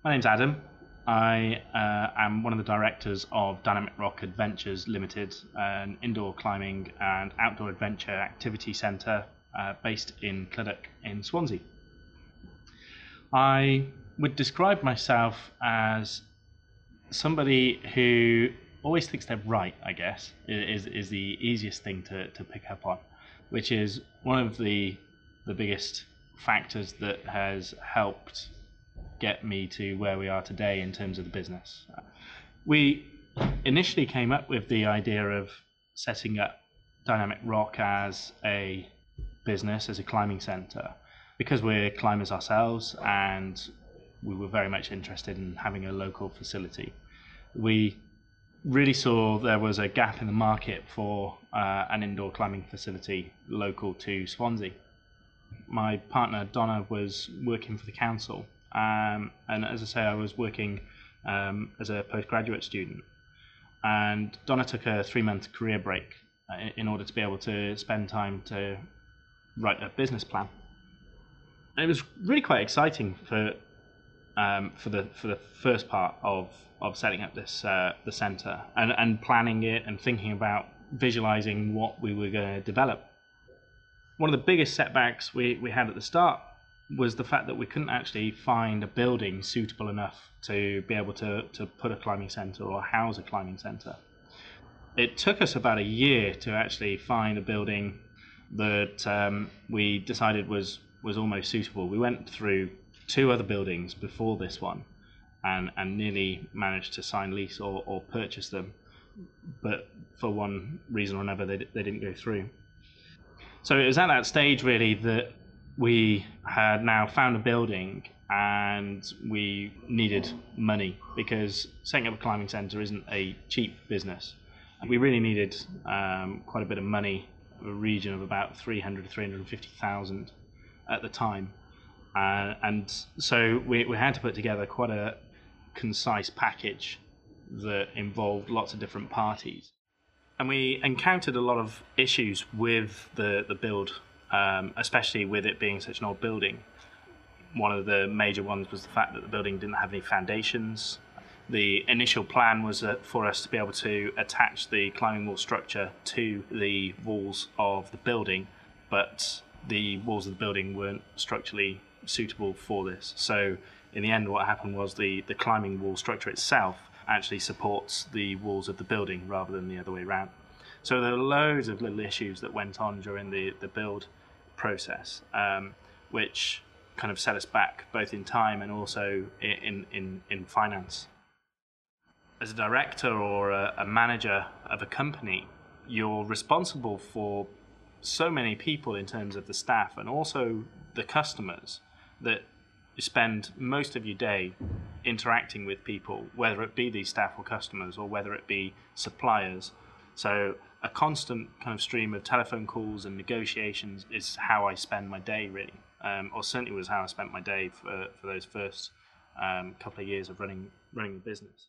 My name's Adam. I am one of the directors of Dynamic Rock Adventures Limited, an indoor climbing and outdoor adventure activity centre based in Clydach in Swansea. I would describe myself as somebody who always thinks they're right, I guess, is the easiest thing to pick up on, which is one of the biggest factors that has helped get me to where we are today in terms of the business. We initially came up with the idea of setting up Dynamic Rock as a business, as a climbing centre, because we're climbers ourselves and we were very much interested in having a local facility. We really saw there was a gap in the market for an indoor climbing facility local to Swansea. My partner Donna was working for the council, and as I say, I was working as a postgraduate student, and Donna took a 3-month career break in order to be able to spend time to write a business plan. And it was really quite exciting for the first part of setting up this the centre and planning it and thinking about visualising what we were going to develop. One of the biggest setbacks we had at the start was the fact that we couldn't actually find a building suitable enough to be able to put a climbing centre or house a climbing centre. It took us about a year to actually find a building that we decided was almost suitable. We went through 2 other buildings before this one and nearly managed to sign lease or purchase them, but for one reason or another they didn't go through. So it was at that stage really that we had now found a building and we needed money, because setting up a climbing centre isn't a cheap business. We really needed quite a bit of money, a region of about 300 to 350,000 at the time. And so we had to put together quite a concise package that involved lots of different parties. And we encountered a lot of issues with the build, especially with it being such an old building. One of the major ones was the fact that the building didn't have any foundations. The initial plan was for us to be able to attach the climbing wall structure to the walls of the building, but the walls of the building weren't structurally suitable for this. So in the end, what happened was the climbing wall structure itself actually supports the walls of the building rather than the other way around. So there were loads of little issues that went on during the build process, which kind of set us back both in time and also in finance. As a director or a manager of a company, you're responsible for so many people in terms of the staff and also the customers, that you spend most of your day interacting with people, whether it be these staff or customers or whether it be suppliers. So a constant kind of stream of telephone calls and negotiations is how I spend my day really, or certainly was how I spent my day for those first couple of years of running the business.